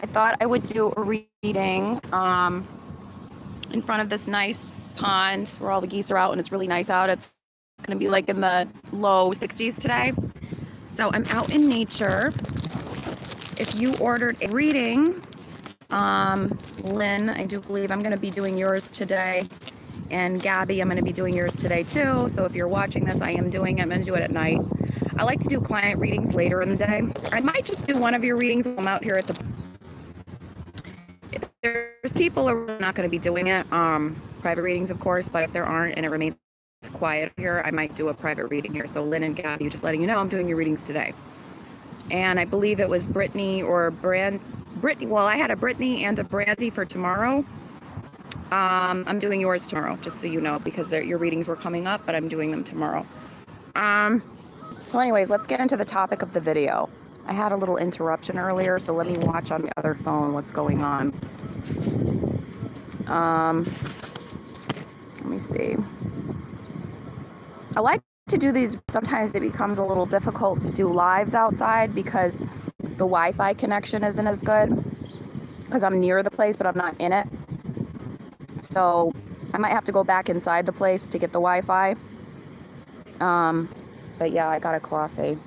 I thought I would do a reading in front of this nice pond where all the geese are out and it's really nice out. It's going to be like in the low 60s today. So I'm out in nature. If you ordered a reading, Lynn, I do believe I'm going to be doing yours today. And Gabby, I'm going to be doing yours today too. So if you're watching this, I am doing it. I'm going to do it at night. I like to do client readings later in the day. I might just do one of your readings while I'm out here at the... If there's people who are not going to be doing it, private readings, of course, but if there aren't and it remains quiet here, I might do a private reading here. So Lynn and Gabby, just letting you know, I'm doing your readings today. And I believe it was Brittany or Brittany. Well, I had a Brittany and a Brandy for tomorrow. I'm doing yours tomorrow, just so you know, because your readings were coming up, but I'm doing them tomorrow. So anyways, let's get into the topic of the video. I had a little interruption earlier, so let me watch on the other phone what's going on. Let me see. I like to do these. Sometimes it becomes a little difficult to do lives outside because the Wi-Fi connection isn't as good, because I'm near the place, but I'm not in it. So I might have to go back inside the place to get the Wi-Fi. But yeah, I got a coffee.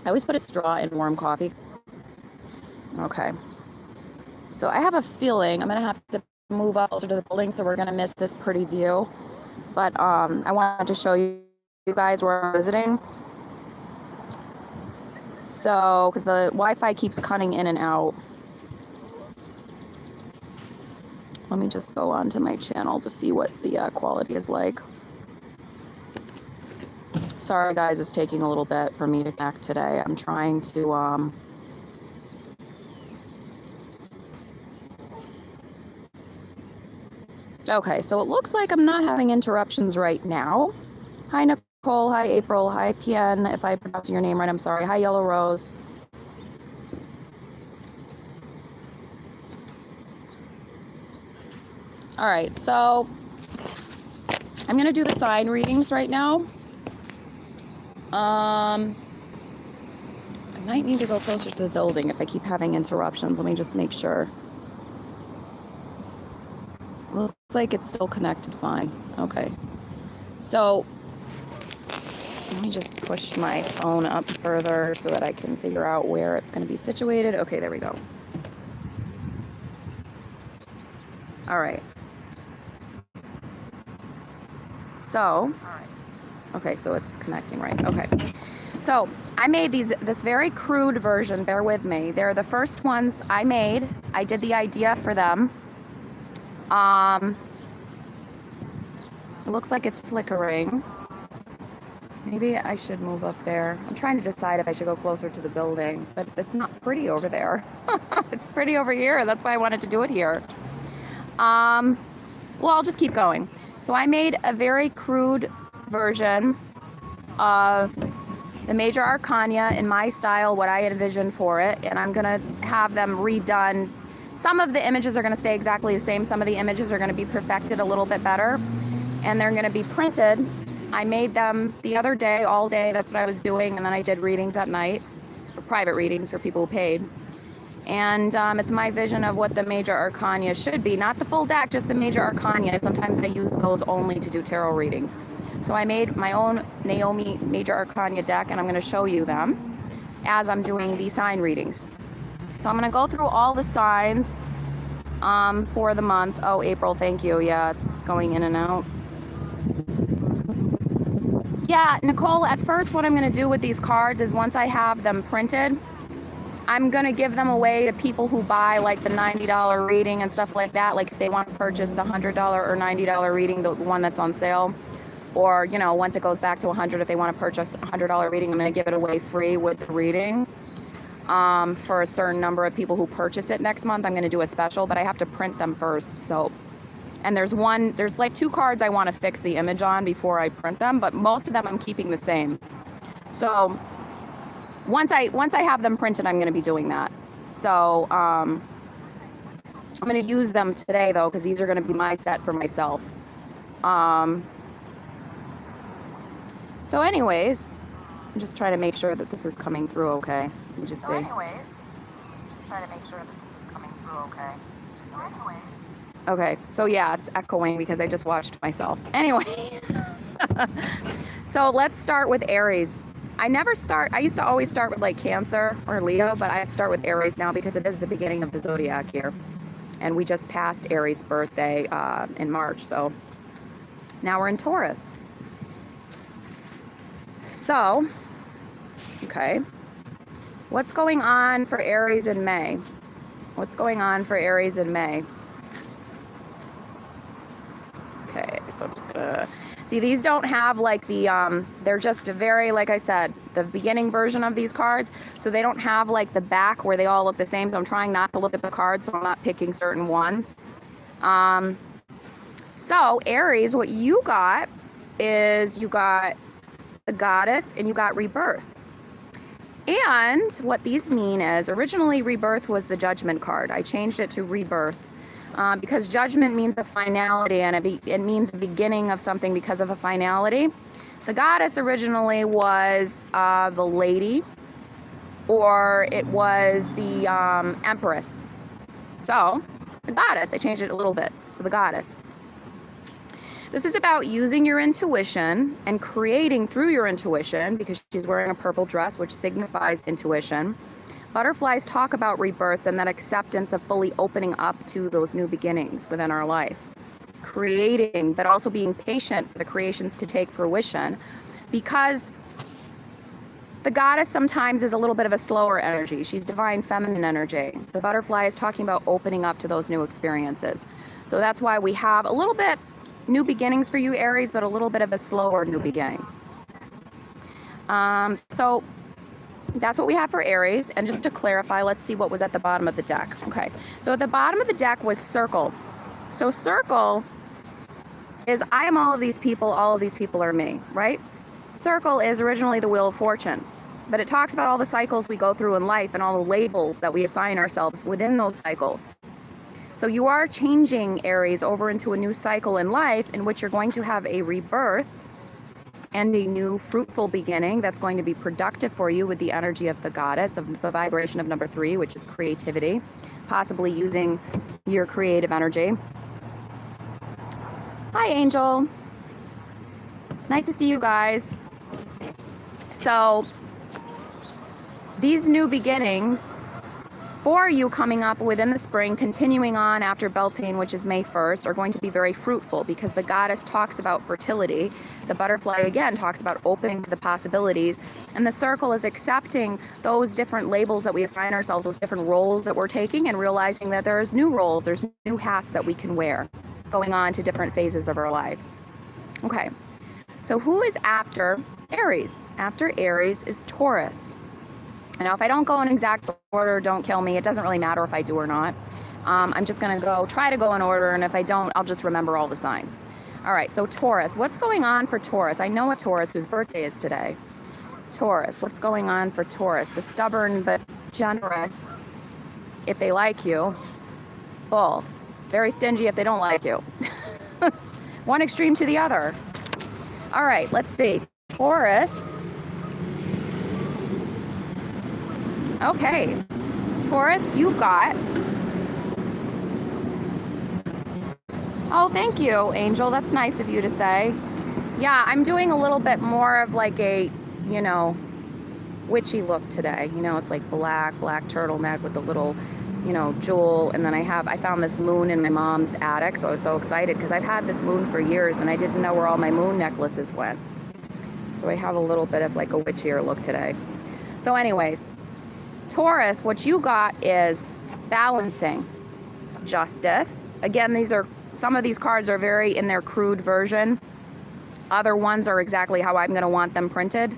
I always put a straw in warm coffee. Okay. So I have a feeling I'm going to have to move up closer to the building, so we're going to miss this pretty view. But I wanted to show you guys where I'm visiting. So, because the Wi-Fi keeps cutting in and out. Let me just go on to my channel to see what the quality is like. Sorry guys, it's taking a little bit for me to connect today. I'm trying to okay, so it looks like I'm not having interruptions right now. Hi Nicole, hi April, hi PN. If I pronounced your name right, I'm sorry. Hi Yellow Rose. All right, so I'm gonna do the sign readings right now. I might need to go closer to the building if I keep having interruptions. Let me just make sure. Looks like it's still connected fine. Okay. So let me just push my phone up further so that I can figure out where it's going to be situated. Okay, there we go. All right. So, okay, so it's connecting right. Okay. So I made this very crude version, bear with me. They're the first ones I made. I did the idea for them. It looks like it's flickering. Maybe I should move up there. I'm trying to decide if I should go closer to the building, but it's not pretty over there. It's pretty over here. That's why I wanted to do it here. Well, I'll just keep going. So I made a very crude version of the major arcana in my style, what I envisioned for it, and I'm gonna have them redone. Some of the images are gonna stay exactly the same. Some of the images are gonna be perfected a little bit better, and they're gonna be printed. I made them the other day, all day. That's what I was doing, and then I did readings at night, for private readings for people who paid. And it's my vision of what the major arcana should be. Not the full deck, just the major arcana. Sometimes I use those only to do tarot readings. So I made my own Naomi major arcana deck, and I'm going to show you them as I'm doing the sign readings. So I'm going to go through all the signs for the month. Oh, April, thank you. Yeah, it's going in and out. Yeah, Nicole, at first what I'm going to do with these cards is once I have them printed, I'm going to give them away to people who buy like the $90 reading and stuff like that. Like if they want to purchase the $100 or $90 reading, the one that's on sale. Or, you know, once it goes back to 100, if they want to purchase a $100 reading, I'm going to give it away free with the reading. For a certain number of people who purchase it next month, I'm going to do a special, but I have to print them first. So, and there's like 2 cards I want to fix the image on before I print them, but most of them I'm keeping the same. So once I have them printed, I'm going to be doing that. So I'm going to use them today though, because these are going to be my set for myself. So anyways, I'm just trying to make sure that this is coming through okay. Let me just see. Just try to make sure that this is coming through okay. So anyways. Okay, so yeah, it's echoing because I just watched myself. Anyway. So let's start with Aries. I used to always start with like Cancer or Leo, but I start with Aries now because it is the beginning of the zodiac year. And we just passed Aries' birthday in March, so now we're in Taurus. So, okay. What's going on for Aries in May? What's going on for Aries in May? Okay, so I'm just gonna... See, these don't have like the, they're just very, like I said, the beginning version of these cards. So they don't have like the back where they all look the same. So I'm trying not to look at the cards, so I'm not picking certain ones. So Aries, what you got is you got the Goddess and you got Rebirth. And what these mean is originally Rebirth was the Judgment card. I changed it to Rebirth. Because judgment means a finality, and it means the beginning of something because of a finality. The Goddess originally was the lady, or it was the Empress. So, the Goddess, I changed it a little bit to the Goddess. This is about using your intuition and creating through your intuition, because she's wearing a purple dress, which signifies intuition. Butterflies talk about rebirths and that acceptance of fully opening up to those new beginnings within our life. Creating, but also being patient for the creations to take fruition, because the Goddess sometimes is a little bit of a slower energy. She's divine feminine energy. The butterfly is talking about opening up to those new experiences. So that's why we have a little bit new beginnings for you, Aries, but a little bit of a slower new beginning. So that's what we have for Aries. And just to clarify, let's see what was at the bottom of the deck. Okay, so at the bottom of the deck was Circle. So Circle is I am all of these people are me, right? Circle is originally the Wheel of Fortune, but it talks about all the cycles we go through in life and all the labels that we assign ourselves within those cycles. So you are changing, Aries, over into a new cycle in life in which you're going to have a rebirth and a new fruitful beginning that's going to be productive for you with the energy of the Goddess, of the vibration of number 3, which is creativity, possibly using your creative energy. Hi, Angel. Nice to see you guys. So these new beginnings for you coming up within the spring, continuing on after Beltane, which is May 1st, are going to be very fruitful, because the Goddess talks about fertility. The butterfly, again, talks about opening to the possibilities. And the Circle is accepting those different labels that we assign ourselves, those different roles that we're taking, and realizing that there's new roles, there's new hats that we can wear, going on to different phases of our lives. Okay, so who is after Aries? After Aries is Taurus. Now, if I don't go in exact order, don't kill me. It doesn't really matter if I do or not. I'm just going to try to go in order, and if I don't, I'll just remember all the signs. All right, so Taurus. What's going on for Taurus? I know a Taurus whose birthday is today. Taurus, what's going on for Taurus? The stubborn but generous if they like you. Bull. Very stingy if they don't like you. One extreme to the other. All right, let's see. Taurus. Okay, Taurus, you got... Oh, thank you, Angel. That's nice of you to say. Yeah, I'm doing a little bit more of like a, you know, witchy look today. You know, it's like black turtleneck with the little, you know, jewel. And then I found this moon in my mom's attic, so I was so excited because I've had this moon for years and I didn't know where all my moon necklaces went. So I have a little bit of like a witchier look today. So anyways, Taurus, what you got is balancing, justice. Again, some of these cards are very in their crude version. Other ones are exactly how I'm going to want them printed.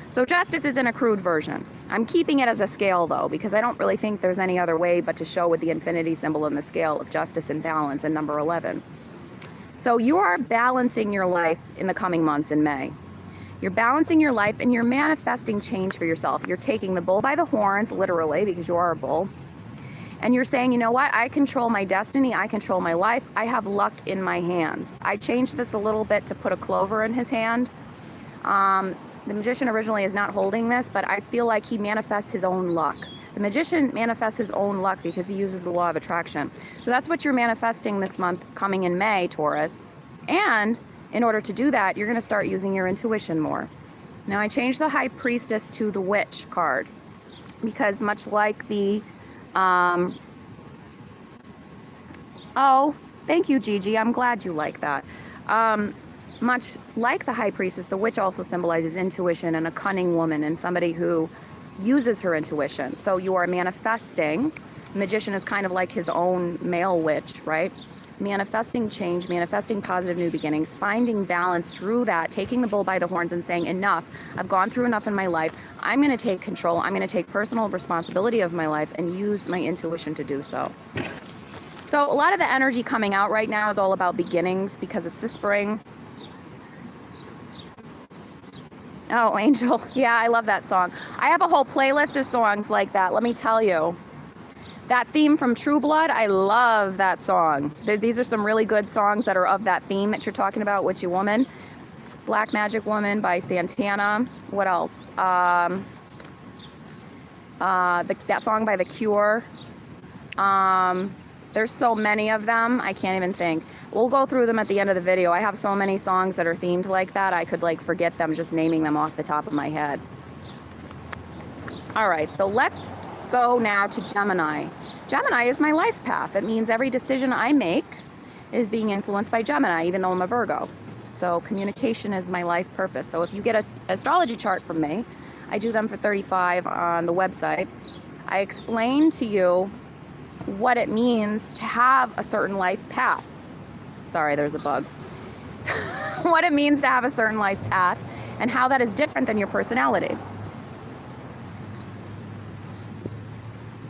So justice is in a crude version. I'm keeping it as a scale though, because I don't really think there's any other way but to show with the infinity symbol in the scale of justice and balance in number 11. So you are balancing your life in the coming months in May. You're balancing your life and you're manifesting change for yourself. You're taking the bull by the horns, literally, because you are a bull. And you're saying, you know what? I control my destiny. I control my life. I have luck in my hands. I changed this a little bit to put a clover in his hand. The magician originally is not holding this, but I feel like he manifests his own luck. The Magician manifests his own luck because he uses the law of attraction. So that's what you're manifesting this month coming in May, Taurus. And in order to do that, you're going to start using your intuition more. Now, I changed the High Priestess to the Witch card because much like the... oh, thank you, Gigi. I'm glad you like that. Much like the High Priestess, the Witch also symbolizes intuition and a cunning woman and somebody who uses her intuition. So you are manifesting. Magician is kind of like his own male witch, right? Manifesting change, manifesting positive new beginnings, finding balance through that, taking the bull by the horns and saying, enough, I've gone through enough in my life. I'm going to take control. I'm going to take personal responsibility of my life and use my intuition to do so. So a lot of the energy coming out right now is all about beginnings because it's the spring. Oh, Angel. Yeah, I love that song. I have a whole playlist of songs like that, let me tell you. That theme from True Blood, I love that song. These are some really good songs that are of that theme that you're talking about, Witchy Woman. Black Magic Woman by Santana. What else? That song by The Cure. There's so many of them, I can't even think. We'll go through them at the end of the video. I have so many songs that are themed like that, I could like forget them just naming them off the top of my head. All right, so let's go now to Gemini. Gemini is my life path. It means every decision I make is being influenced by Gemini, even though I'm a Virgo. So communication is my life purpose. So if you get an astrology chart from me, I do them for $35 on the website. I explain to you what it means to have a certain life path. Sorry, there's a bug. What it means to have a certain life path and how that is different than your personality.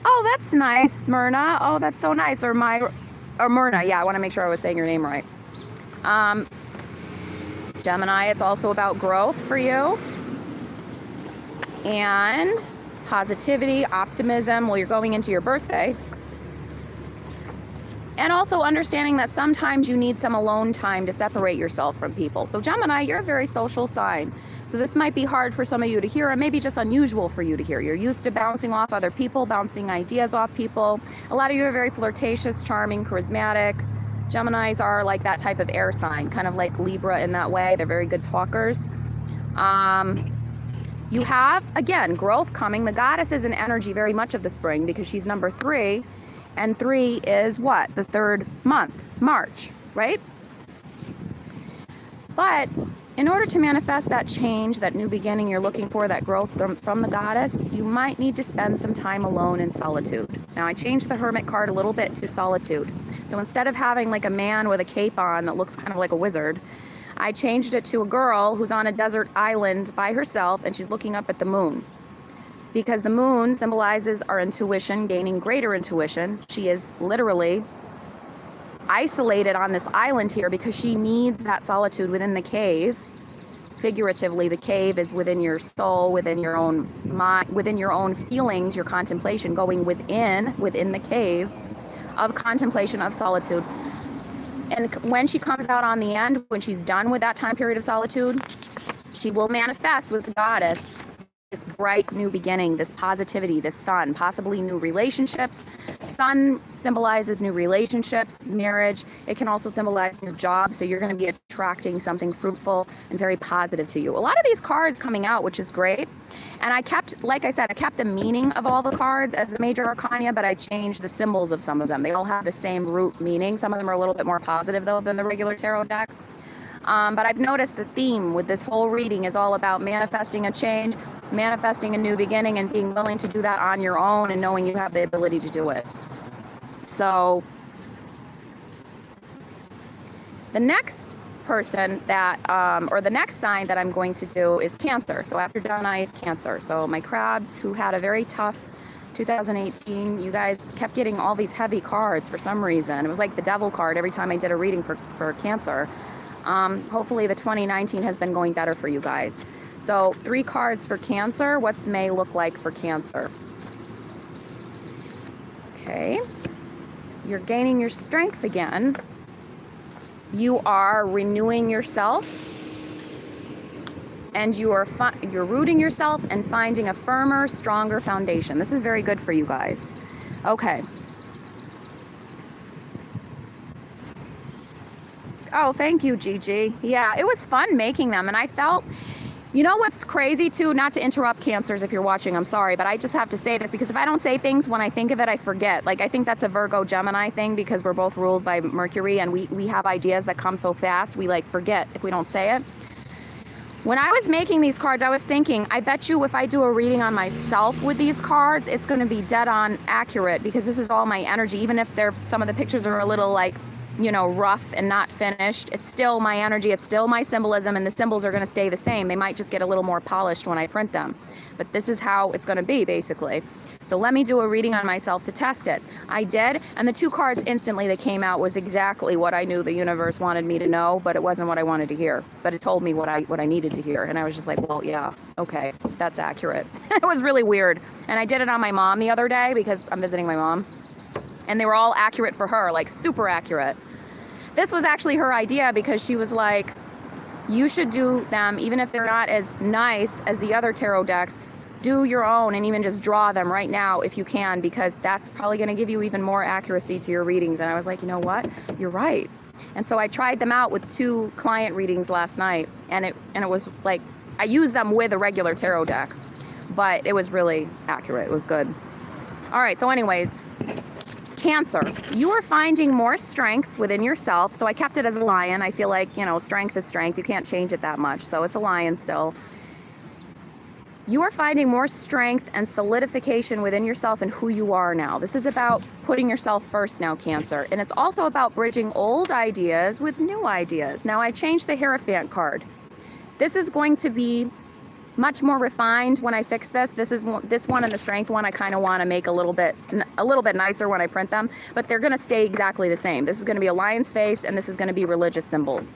Oh, that's nice, Myrna. Oh, that's so nice. Or Myrna. Yeah, I want to make sure I was saying your name right. Gemini, it's also about growth for you. And positivity, optimism. Well, you're going into your birthday. And also understanding that sometimes you need some alone time to separate yourself from people. So Gemini, you're a very social sign. So this might be hard for some of you to hear, or maybe just unusual for you to hear. You're used to bouncing off other people, bouncing ideas off people. A lot of you are very flirtatious, charming, charismatic. Geminis are like that type of air sign, kind of like Libra in that way. They're very good talkers. You have, again, growth coming. The goddess is an energy very much of the spring because she's number 3. And 3 is what? The 3rd month, March, right? But in order to manifest that change, that new beginning you're looking for, that growth from the goddess, you might need to spend some time alone in solitude. Now, I changed the Hermit card a little bit to solitude. So instead of having like a man with a cape on that looks kind of like a wizard, I changed it to a girl who's on a desert island by herself and she's looking up at the moon. Because the moon symbolizes our intuition, gaining greater intuition. She is literally isolated on this island here because she needs that solitude within the cave. Figuratively, the cave is within your soul, within your own mind, within your own feelings, your contemplation, going within the cave of contemplation, of solitude. And when she comes out on the end, when she's done with that time period of solitude, she will manifest with the goddess this bright new beginning, this positivity, this sun, possibly new relationships. Sun symbolizes new relationships, marriage. It can also symbolize your job. So you're going to be attracting something fruitful and very positive to you. A lot of these cards coming out, which is great. And I kept, like I said, I kept the meaning of all the cards as the major arcana, but I changed the symbols of some of them. They all have the same root meaning. Some of them are a little bit more positive though than the regular tarot deck. But I've noticed the theme with this whole reading is all about manifesting a change, manifesting a new beginning, and being willing to do that on your own and knowing you have the ability to do it. So the next person that, or the next sign that I'm going to do is Cancer. So after Gemini is Cancer. So my crabs who had a very tough 2018, you guys kept getting all these heavy cards for some reason. It was like the devil card every time I did a reading for Cancer. Hopefully the 2019 has been going better for you guys. So 3 cards for Cancer. What's May look like for Cancer? Okay. You're gaining your strength again. You are renewing yourself. and you're rooting yourself and finding a firmer, stronger foundation. This is very good for you guys. Okay. Oh, thank you, Gigi. Yeah, it was fun making them, and I felt, you know what's crazy too, not to interrupt Cancers if you're watching, I'm sorry, but I just have to say this because if I don't say things when I think of it, I forget. Like, I think that's a Virgo Gemini thing because we're both ruled by Mercury, and we have ideas that come so fast, we like forget if we don't say it. When I was making these cards, I was thinking, I bet you if I do a reading on myself with these cards, it's going to be dead on accurate because this is all my energy. Even if some of the pictures are a little like, you know, rough and not finished, it's still my energy, it's still my symbolism, and the symbols are going to stay the same. They might just get a little more polished when I print them. But this is how it's going to be, basically. So let me do a reading on myself to test it. I did, and the 2 cards instantly that came out was exactly what I knew the universe wanted me to know, but it wasn't what I wanted to hear. But it told me what I needed to hear, and I was just like, well, yeah, okay, that's accurate. It was really weird. And I did it on my mom the other day because I'm visiting my mom, and they were all accurate for her, like super accurate. This was actually her idea because she was like, you should do them, even if they're not as nice as the other tarot decks, do your own and even just draw them right now if you can, because that's probably going to give you even more accuracy to your readings. And I was like, you know what? You're right. And so I tried them out with 2 client readings last night, and it was like, I used them with a regular tarot deck, but it was really accurate. It was good. All right. So anyways, Cancer, you are finding more strength within yourself. So I kept it as a lion. I feel like, you know, strength is strength. You can't change it that much. So it's a lion still. You are finding more strength and solidification within yourself and who you are now. This is about putting yourself first now, Cancer. And it's also about bridging old ideas with new ideas. Now I changed the Hierophant card. This is going to be much more refined when I fix this. This one and the Strength one I kind of want to make a little bit nicer when I print them, but they're going to stay exactly the same. This is going to be a lion's face, and this is going to be religious symbols.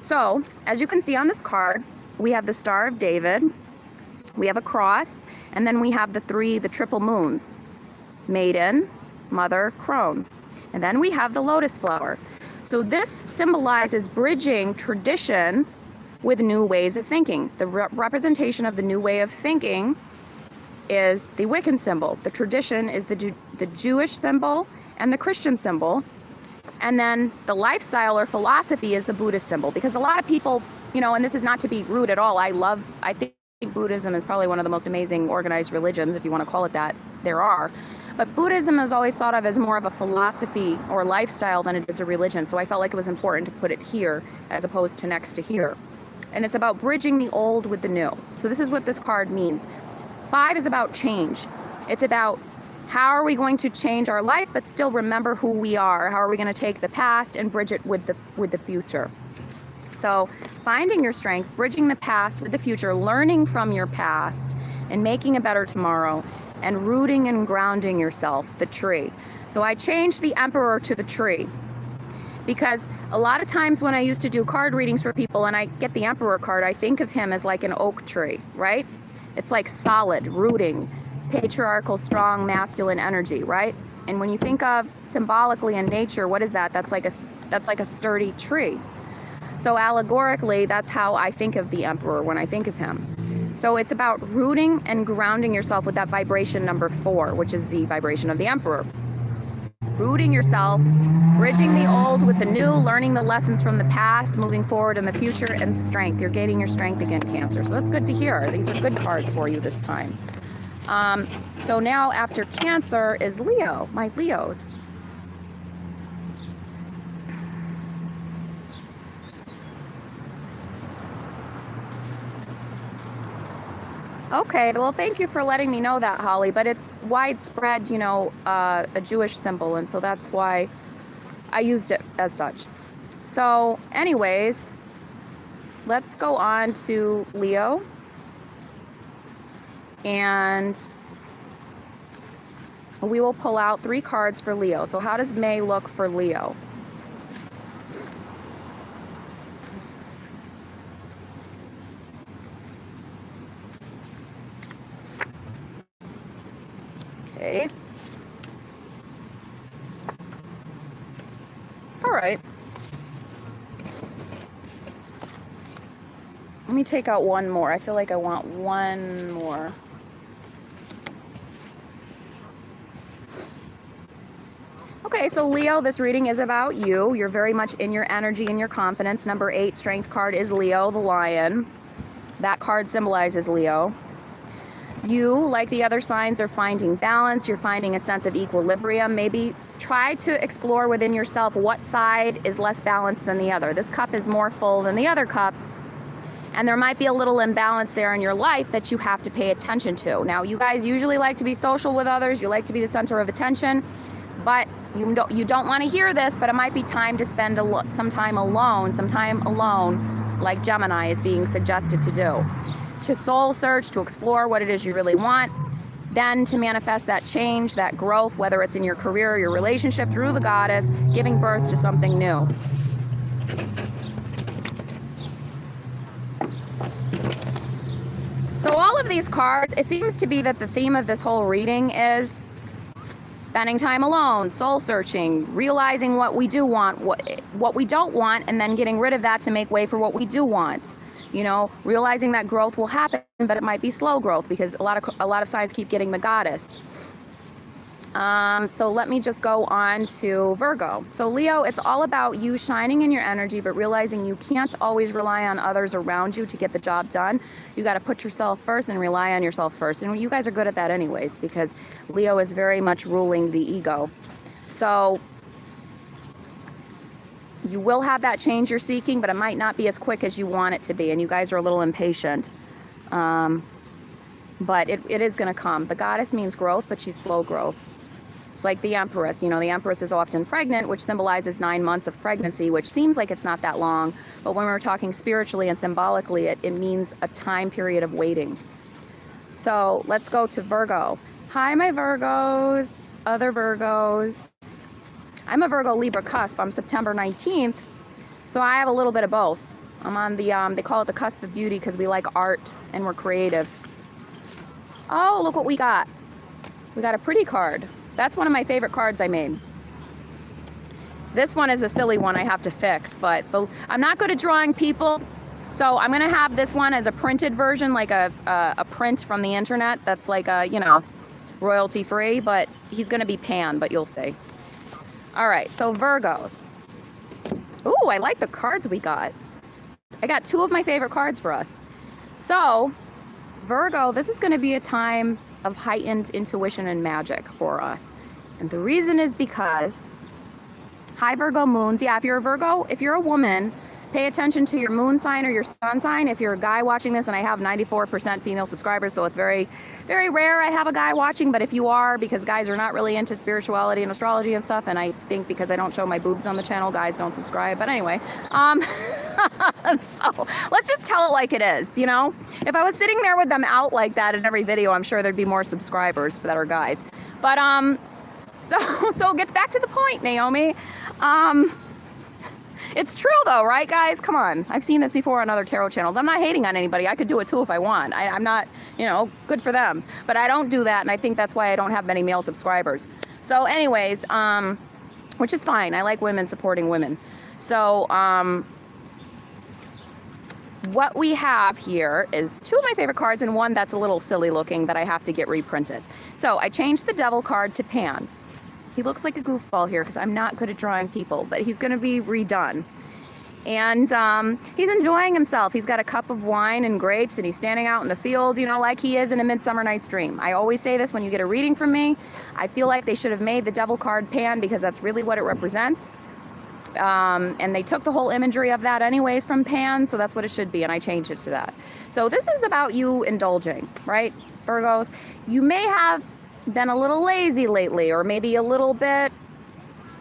So as you can see on this card, we have the Star of David, we have a cross, and then we have the triple moons, Maiden, Mother, Crone, and then we have the lotus flower. So this symbolizes bridging tradition with new ways of thinking. The representation of the new way of thinking is the Wiccan symbol. The tradition is the Jewish symbol and the Christian symbol. And then the lifestyle or philosophy is the Buddhist symbol. Because a lot of people, you know, and this is not to be rude at all, I think Buddhism is probably one of the most amazing organized religions, if you want to call it that, there are. But Buddhism is always thought of as more of a philosophy or lifestyle than it is a religion. So I felt like it was important to put it here as opposed to next to here. And it's about bridging the old with the new. So this is what this card means. 5 is about change. It's about how are we going to change our life but still remember who we are? How are we going to take the past and bridge it with the future? So finding your strength, bridging the past with the future, learning from your past and making a better tomorrow, and rooting and grounding yourself, the tree. So I changed the Emperor to the tree, because a lot of times when I used to do card readings for people and I get the Emperor card, I think of him as like an oak tree, right? It's like solid, rooting, patriarchal, strong, masculine energy, right? And when you think of symbolically in nature, what is that? That's like a sturdy tree. So allegorically, that's how I think of the Emperor when I think of him. So it's about rooting and grounding yourself with that vibration number 4, which is the vibration of the Emperor. Rooting yourself, bridging the old with the new, learning the lessons from the past, moving forward in the future, and strength. You're gaining your strength again, Cancer. So that's good to hear. These are good cards for you this time. So now after Cancer is Leo, my Leos. Okay, well, thank you for letting me know that, Holly, but it's widespread, you know, a Jewish symbol, and so that's why I used it as such. So anyways, let's go on to Leo, and we will pull out 3 cards for Leo. So how does May look for Leo? Okay. All right. Let me take out one more. I feel like I want one more. Okay, so Leo, this reading is about you. You're very much in your energy and your confidence. Number 8 strength card is Leo, the lion. That card symbolizes Leo. You, like the other signs, are finding balance. You're finding a sense of equilibrium. Maybe try to explore within yourself what side is less balanced than the other. This cup is more full than the other cup. And there might be a little imbalance there in your life that you have to pay attention to. Now, you guys usually like to be social with others. You like to be the center of attention. But you don't want to hear this, but it might be time to spend some time alone, like Gemini is being suggested to do. To soul search, to explore what it is you really want, then to manifest that change, that growth, whether it's in your career or your relationship, through the goddess, giving birth to something new. So all of these cards, it seems to be that the theme of this whole reading is spending time alone, soul searching, realizing what we do want, what we don't want, and then getting rid of that to make way for what we do want. You know, realizing that growth will happen, but it might be slow growth because a lot of signs keep getting the goddess. So let me just go on to Virgo. So Leo, it's all about you shining in your energy, but realizing you can't always rely on others around you to get the job done. You got to put yourself first and rely on yourself first. And you guys are good at that anyways, because Leo is very much ruling the ego. So you will have that change you're seeking, but it might not be as quick as you want it to be. And you guys are a little impatient. But it is going to come. The goddess means growth, but she's slow growth. It's like the Empress. You know, the Empress is often pregnant, which symbolizes 9 months of pregnancy, which seems like it's not that long. But when we're talking spiritually and symbolically, it means a time period of waiting. So let's go to Virgo. Hi, my Virgos, other Virgos. I'm a Virgo Libra cusp. I'm September 19th. So I have a little bit of both. I'm on the, they call it the cusp of beauty because we like art and we're creative. Oh, look what we got. We got a pretty card. That's one of my favorite cards I made. This one is a silly one I have to fix, but I'm not good at drawing people. So I'm going to have this one as a printed version, like a print from the internet that's like a, you know, royalty free, but he's going to be pan, but you'll see. All right, so Virgos. Ooh, I like the cards we got. I got 2 of my favorite cards for us. So Virgo, this is going to be a time of heightened intuition and magic for us. And the reason is because high Virgo moons. Yeah, if you're a Virgo, if you're a woman, pay attention to your moon sign or your sun sign. If you're a guy watching this, and I have 94% female subscribers, so it's very, very rare I have a guy watching, but if you are, because guys are not really into spirituality and astrology and stuff, and I think because I don't show my boobs on the channel, guys don't subscribe. But anyway, so let's just tell it like it is, you know? If I was sitting there with them out like that in every video, I'm sure there'd be more subscribers that are guys. But so get back to the point, Naomi. It's true though, right guys? Come on. I've seen this before on other tarot channels. I'm not hating on anybody. I could do it too if I want. I'm not, you know, good for them. But I don't do that, and I think that's why I don't have many male subscribers. So anyways, which is fine. I like women supporting women. So what we have here is 2 of my favorite cards and one that's a little silly looking that I have to get reprinted. So I changed the Devil card to Pan. He looks like a goofball here because I'm not good at drawing people, but he's going to be redone. And he's enjoying himself. He's got a cup of wine and grapes, and he's standing out in the field, you know, like he is in A Midsummer Night's Dream. I always say this when you get a reading from me. I feel like they should have made the Devil card Pan because that's really what it represents. And they took the whole imagery of that anyways from Pan, so that's what it should be, and I changed it to that. So this is about you indulging, right, Virgos? You may have been a little lazy lately, or maybe a little bit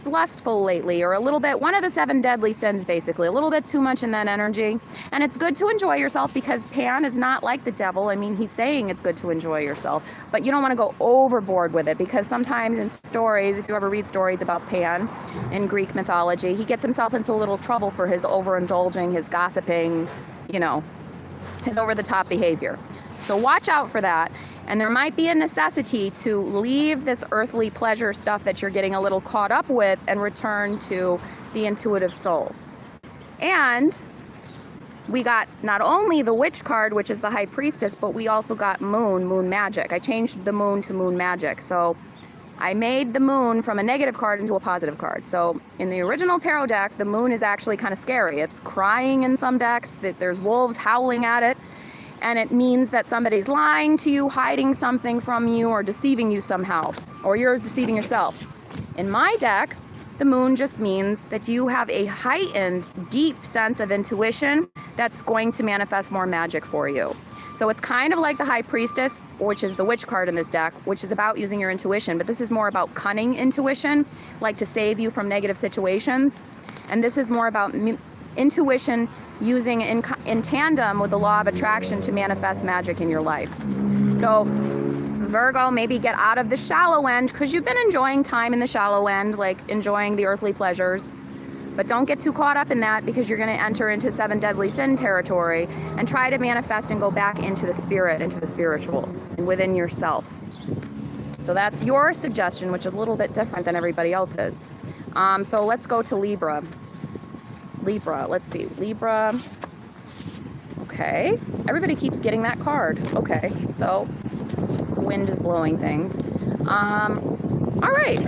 lustful lately, or a little bit, one of the 7 deadly sins basically, a little bit too much in that energy. And it's good to enjoy yourself because Pan is not like the devil. I mean, he's saying it's good to enjoy yourself, but you don't want to go overboard with it, because sometimes in stories, if you ever read stories about Pan in Greek mythology, he gets himself into a little trouble for his overindulging, his gossiping, you know, his over-the-top behavior. So watch out for that. And there might be a necessity to leave this earthly pleasure stuff that you're getting a little caught up with and return to the intuitive soul. And we got not only the Witch card, which is the High Priestess, but we also got Moon Magic. I changed the Moon to Moon Magic. So I made the Moon from a negative card into a positive card. So in the original tarot deck, the Moon is actually kind of scary. It's crying in some decks, that there's wolves howling at it. And it means that somebody's lying to you, hiding something from you, or deceiving you somehow, or you're deceiving yourself. In my deck, the Moon just means that you have a heightened, deep sense of intuition that's going to manifest more magic for you. So it's kind of like the High Priestess, which is the Witch card in this deck, which is about using your intuition, but this is more about cunning intuition, like to save you from negative situations. And this is more about intuition using in tandem with the law of attraction to manifest magic in your life. So Virgo, maybe get out of the shallow end, because you've been enjoying time in the shallow end, like enjoying the earthly pleasures. But don't get too caught up in that, because you're going to enter into 7 deadly sin territory and try to manifest and go back into the spirit, into the spiritual, and within yourself. So that's your suggestion, which is a little bit different than everybody else's. So let's go to Libra. Libra, let's see, Libra. Okay, everybody keeps getting that card. Okay, so the wind is blowing things. All right,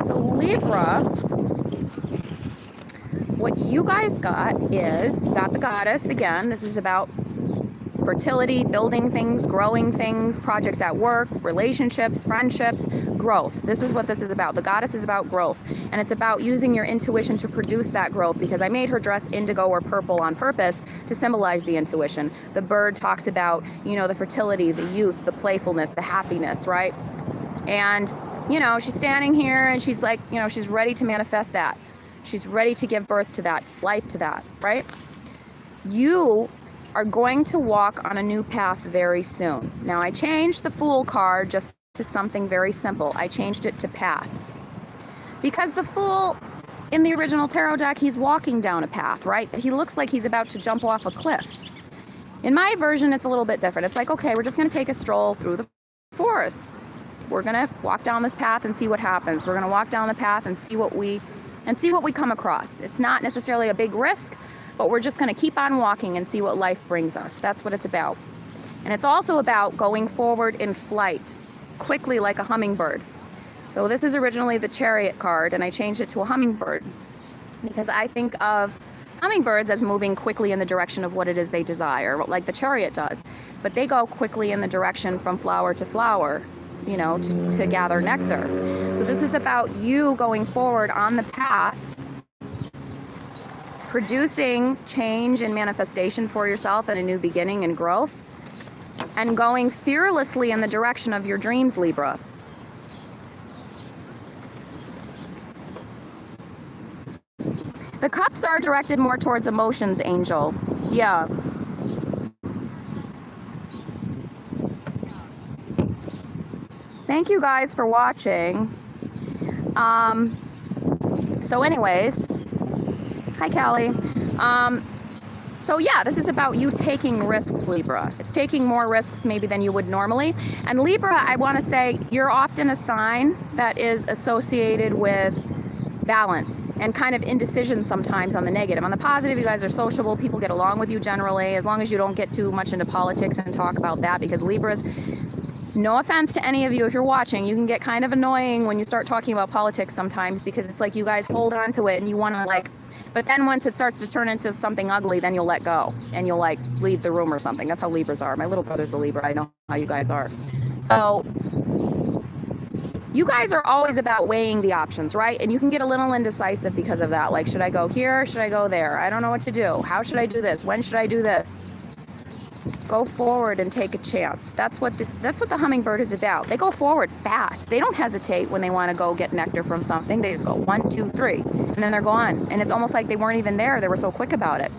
so Libra, what you guys got is, you got the Goddess again. This is about fertility, building things, growing things, projects at work, relationships, friendships, growth. This is what this is about. The Goddess is about growth, and it's about using your intuition to produce that growth, because I made her dress indigo or purple on purpose to symbolize the intuition. The bird talks about, you know, the fertility, the youth, the playfulness, the happiness, right? And, you know, she's standing here and she's like, you know, she's ready to manifest that. She's ready to give birth to that, life to that, right? You are going to walk on a new path very soon. Now, I changed the Fool card just to something very simple. I changed it to path. Because the Fool, in the original tarot deck, he's walking down a path, right? He looks like he's about to jump off a cliff. In my version, it's a little bit different. It's like, okay, we're just going to take a stroll through the forest. We're going to walk down this path and see what happens. We're going to walk down the path and see what we come across. It's not necessarily a big risk, but we're just going to keep on walking and see what life brings us. That's what it's about. And it's also about going forward in flight, quickly like a hummingbird. So this is originally the Chariot card, and I changed it to a hummingbird because I think of hummingbirds as moving quickly in the direction of what it is they desire, like the Chariot does. But they go quickly in the direction from flower to flower, you know, to gather nectar. So this is about you going forward on the path, producing change and manifestation for yourself and a new beginning and growth, and going fearlessly in the direction of your dreams, Libra. The cups are directed more towards emotions, Angel. Yeah. Thank you guys for watching. So anyways, hi Callie. So yeah, this is about you taking risks, Libra. It's taking more risks maybe than you would normally. And Libra, I want to say, you're often a sign that is associated with balance and kind of indecision sometimes on the negative. On the positive, you guys are sociable. People get along with you generally, as long as you don't get too much into politics and talk about that, because Libras, no offense to any of you if you're watching, you can get kind of annoying when you start talking about politics sometimes, because it's like you guys hold on to it and you want to like, but then once it starts to turn into something ugly, then you'll let go and you'll like leave the room or something. That's how Libras are. My little brother's a Libra. I know how you guys are. So you guys are always about weighing the options, right? And you can get a little indecisive because of that. Like, should I go here? Should I go there? I don't know what to do. How should I do this? When should I do this? Go forward and take a chance. That's what the hummingbird is about. They go forward fast. They don't hesitate when they want to go get nectar from something. They just go 1, 2, 3, and then they're gone. And it's almost like they weren't even there. They were so quick about it.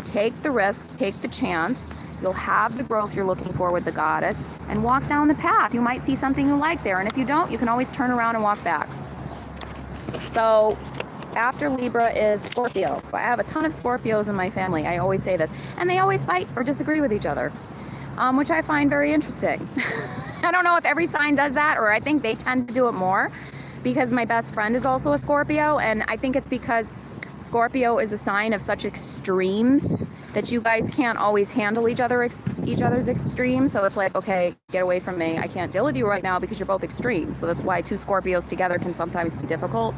Take the risk, take the chance. You'll have the growth you're looking for with the Goddess, and walk down the path. You might see something you like there, and if you don't, you can always turn around and walk back. So after Libra is Scorpio. So I have a ton of Scorpios in my family. I always say this, and they always fight or disagree with each other, which I find very interesting. I don't know if every sign does that, or I think they tend to do it more because my best friend is also a Scorpio, and I think it's because Scorpio is a sign of such extremes that you guys can't always handle each other's extremes. So it's like, okay, get away from me. I can't deal with you right now because you're both extreme. So that's why two Scorpios together can sometimes be difficult.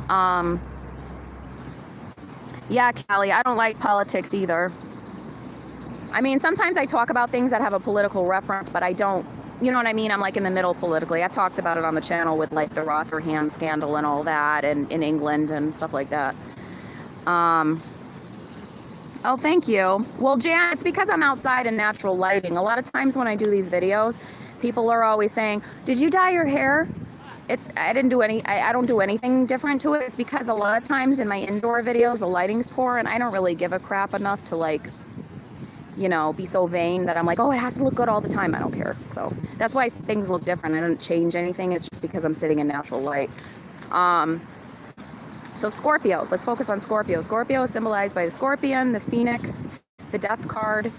Yeah, Callie, I don't like politics either. I mean, sometimes I talk about things that have a political reference, but I don't, you know what I mean? I'm like in the middle politically. I've talked about it on the channel with like the Rotherham scandal and all that, and in England and stuff like that. Oh, thank you. Well, Jan, it's because I'm outside in natural lighting. A lot of times when I do these videos, people are always saying, did you dye your hair? I don't do anything different to it. It's because a lot of times in my indoor videos, the lighting's poor and I don't really give a crap enough to like, you know, be so vain that I'm like, oh, it has to look good all the time. I don't care. So that's why things look different. I don't change anything. It's just because I'm sitting in natural light. So Scorpios, let's focus on Scorpio. Scorpio is symbolized by the scorpion, the phoenix, the death card.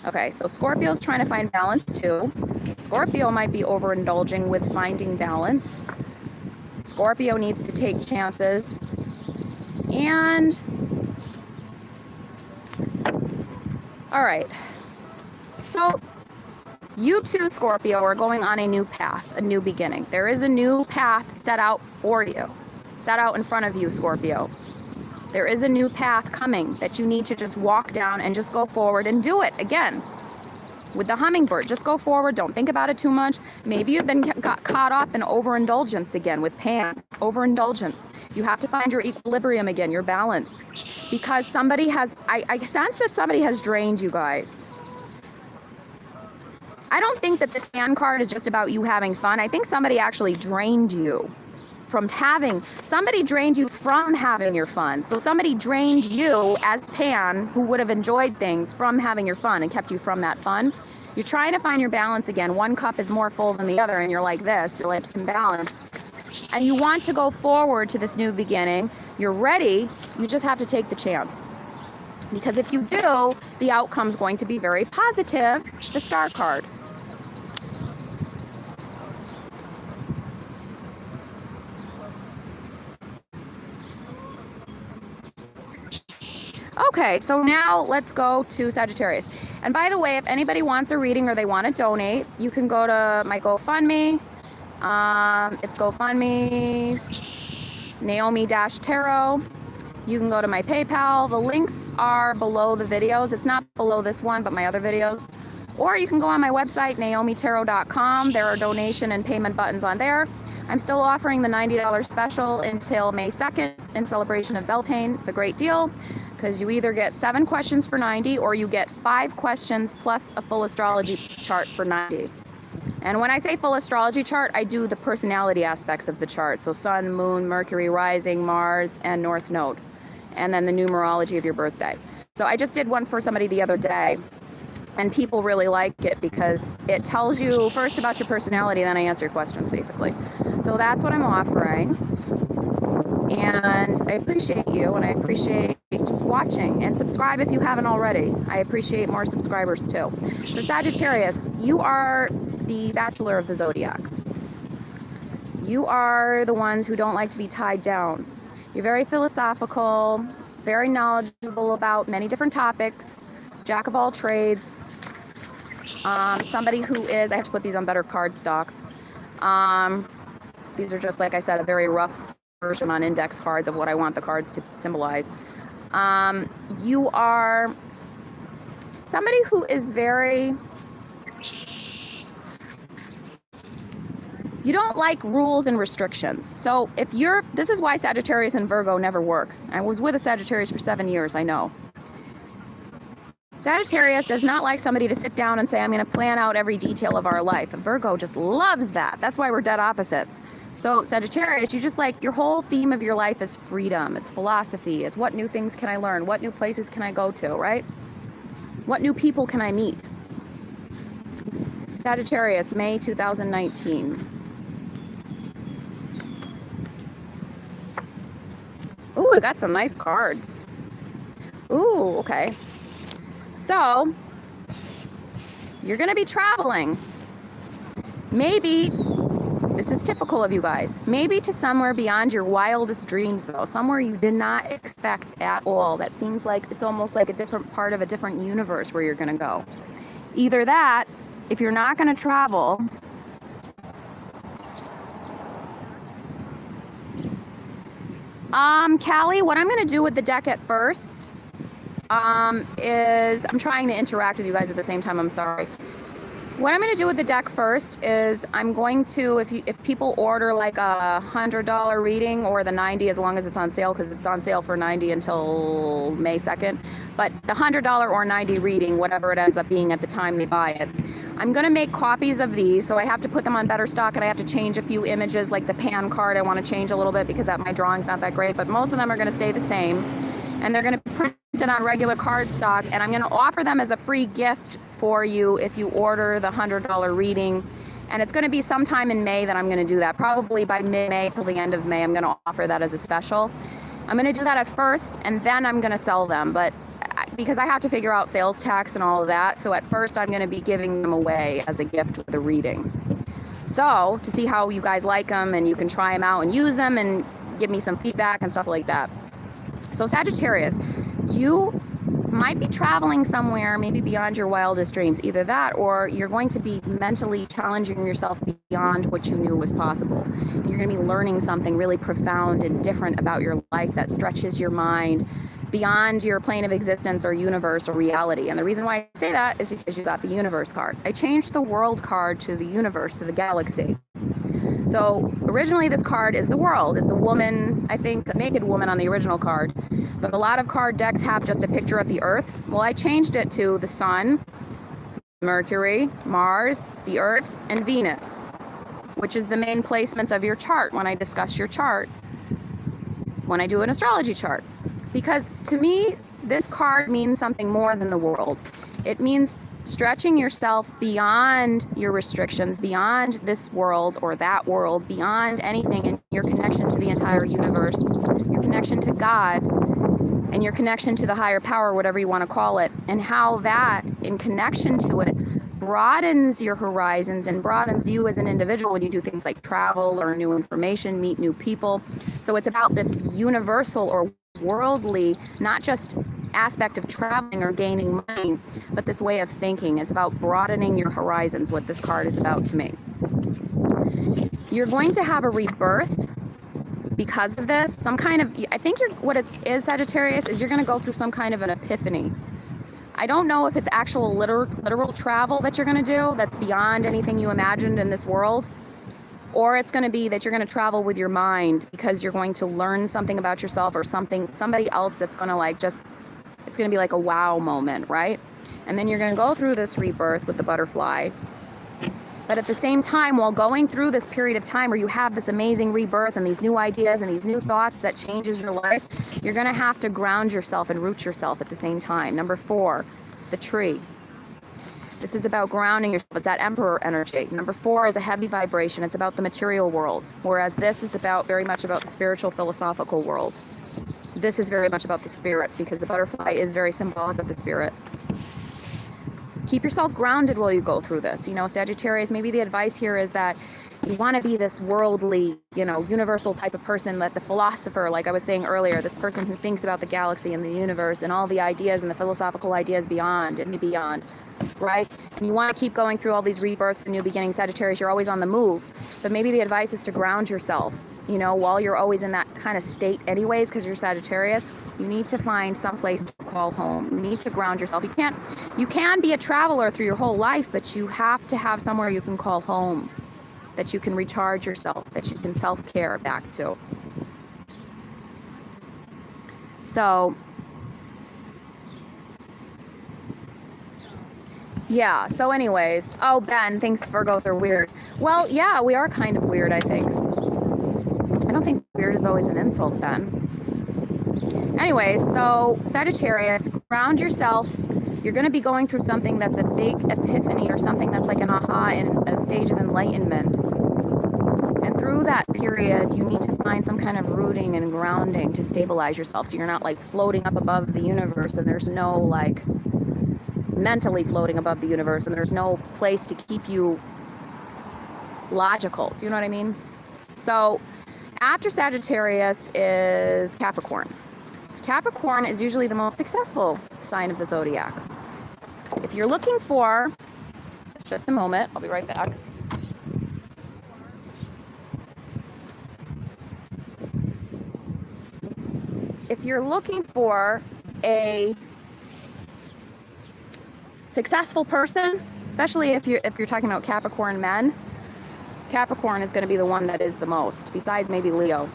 Okay, so Scorpio's trying to find balance too. Scorpio might be overindulging with finding balance. Scorpio needs to take chances. And all right, so you too, Scorpio, are going on a new path, a new beginning. There is a new path set out for you, set out in front of you, Scorpio. There is a new path coming that you need to just walk down and just go forward and do it again. With the hummingbird, just go forward. Don't think about it too much. Maybe you've got caught up in overindulgence again with Pan. Overindulgence. You have to find your equilibrium again, your balance. Because somebody has, I sense that somebody has drained you guys. I don't think that this fan card is just about you having fun. I think somebody actually drained you from having, somebody drained you from having your fun. So somebody drained you as Pan, who would have enjoyed things, from having your fun and kept you from that fun. You're trying to find your balance again. One cup is more full than the other and you're like this, you're like imbalanced. And you want to go forward to this new beginning. You're ready, you just have to take the chance. Because if you do, the outcome's going to be very positive, the Star card. Okay, so now let's go to Sagittarius. And by the way, if anybody wants a reading or they want to donate, you can go to my GoFundMe. It's GoFundMe, Naomi Tarot. You can go to my PayPal. The links are below the videos. It's not below this one, but my other videos. Or you can go on my website, naomitarot.com. There are donation and payment buttons on there. I'm still offering the $90 special until May 2nd in celebration of Beltane. It's a great deal because you either get 7 questions for $90 or you get 5 questions plus a full astrology chart for $90. And when I say full astrology chart, I do the personality aspects of the chart. So Sun, Moon, Mercury, Rising, Mars, and North Node. And then the numerology of your birthday. So I just did one for somebody the other day. And people really like it because it tells you first about your personality, then I answer your questions, basically. So that's what I'm offering. And I appreciate you, and I appreciate just watching. And subscribe if you haven't already. I appreciate more subscribers, too. So Sagittarius, you are the bachelor of the zodiac. You are the ones who don't like to be tied down. You're very philosophical, very knowledgeable about many different topics, jack of all trades. Somebody who is, I have to put these on better cardstock. These are just, like I said, a very rough version on index cards of what I want the cards to symbolize. You are somebody who is very, you don't like rules and restrictions. So if you're, this is why Sagittarius and Virgo never work. I was with a Sagittarius for 7 years, I know. Sagittarius does not like somebody to sit down and say, I'm going to plan out every detail of our life. Virgo just loves that. That's why we're dead opposites. So Sagittarius, you just like, your whole theme of your life is freedom. It's philosophy. It's what new things can I learn? What new places can I go to, right? What new people can I meet? Sagittarius, May 2019. Ooh, I got some nice cards. Ooh, okay. So, you're going to be traveling. Maybe, this is typical of you guys. Maybe to somewhere beyond your wildest dreams, though. Somewhere you did not expect at all. That seems like it's almost like a different part of a different universe where you're going to go. Either that, if you're not going to travel, Callie, what I'm going to do with the deck at first is, I'm trying to interact with you guys at the same time, I'm sorry. What I'm going to do with the deck first is I'm going to, if people order like a $100 reading or the 90 as long as it's on sale, because it's on sale for 90 until May 2nd, but the $100 or 90 reading, whatever it ends up being at the time they buy it, I'm going to make copies of these, so I have to put them on better stock and I have to change a few images, like the pan card I want to change a little bit because my drawing's not that great, but most of them are going to stay the same, and they're going to be printed on regular card stock, and I'm going to offer them as a free gift for you if you order the $100 reading. And it's going to be sometime in May that I'm going to do that. Probably by mid-May till the end of May, I'm going to offer that as a special. I'm going to do that at first, and then I'm going to sell them. But because I have to figure out sales tax and all of that, so at first I'm going to be giving them away as a gift with a reading. So to see how you guys like them, and you can try them out and use them and give me some feedback and stuff like that. So Sagittarius, you might be traveling somewhere maybe beyond your wildest dreams. Either that, or you're going to be mentally challenging yourself beyond what you knew was possible. You're going to be learning something really profound and different about your life that stretches your mind beyond your plane of existence or universe or reality. And the reason why I say that is because you got the universe card. I changed the world card to the universe, to the galaxy. So originally this card is the world. It's a woman, I think a naked woman on the original card. But a lot of card decks have just a picture of the earth. Well, I changed it to the sun, Mercury, Mars, the earth, and Venus, which is the main placements of your chart when I discuss your chart, when I do an astrology chart. Because to me, this card means something more than the world. It means stretching yourself beyond your restrictions, beyond this world or that world, beyond anything, and your connection to the entire universe, your connection to God, and your connection to the higher power, whatever you want to call it, and how that, in connection to it, broadens your horizons and broadens you as an individual when you do things like travel, learn new information, meet new people. So it's about this universal or worldly, not just aspect of traveling or gaining money, but this way of thinking. It's about broadening your horizons, what this card is about to me. You're going to have a rebirth because of this. Some kind of, I think what it is, Sagittarius, is you're going to go through some kind of an epiphany. I don't know if it's actual literal travel that you're going to do that's beyond anything you imagined in this world, or it's going to be that you're going to travel with your mind because you're going to learn something about yourself or somebody else that's going to like just, it's going to be like a wow moment, right? And then you're going to go through this rebirth with the butterfly. But at the same time, while going through this period of time where you have this amazing rebirth and these new ideas and these new thoughts that changes your life, you're going to have to ground yourself and root yourself at the same time. Number 4, the tree. This is about grounding yourself. It's that emperor energy. Number 4 is a heavy vibration. It's about the material world, whereas this is very much about the spiritual, philosophical world. This is very much about the spirit, because the butterfly is very symbolic of the spirit. Keep yourself grounded while you go through this. You know, Sagittarius, maybe the advice here is that you want to be this worldly, you know, universal type of person, that the philosopher, like I was saying earlier, this person who thinks about the galaxy and the universe and all the ideas and the philosophical ideas beyond and beyond, right? And you want to keep going through all these rebirths and new beginnings. Sagittarius, you're always on the move, but maybe the advice is to ground yourself, you know, while you're always in that kind of state anyways, because you're Sagittarius. You need to find some place to call home. You need to ground yourself. You can be a traveler through your whole life, but you have to have somewhere you can call home, that you can recharge yourself, that you can self-care back to. So, yeah, so anyways. Oh, Ben thinks Virgos are weird. Well, yeah, we are kind of weird, I think. I don't think weird is always an insult, Ben. Anyways, so Sagittarius, ground yourself. You're going to be going through something that's a big epiphany, or something that's like an aha and a stage of enlightenment. And through that period, you need to find some kind of rooting and grounding to stabilize yourself, so you're not like floating up above the universe, and there's no like mentally floating above the universe, and there's no place to keep you logical. Do you know what I mean? So after Sagittarius is Capricorn. Capricorn is usually the most successful sign of the zodiac. If you're looking for, just a moment, I'll be right back. If you're looking for a successful person, especially if you're talking about Capricorn men, Capricorn is going to be the one that is the most, besides maybe Leo.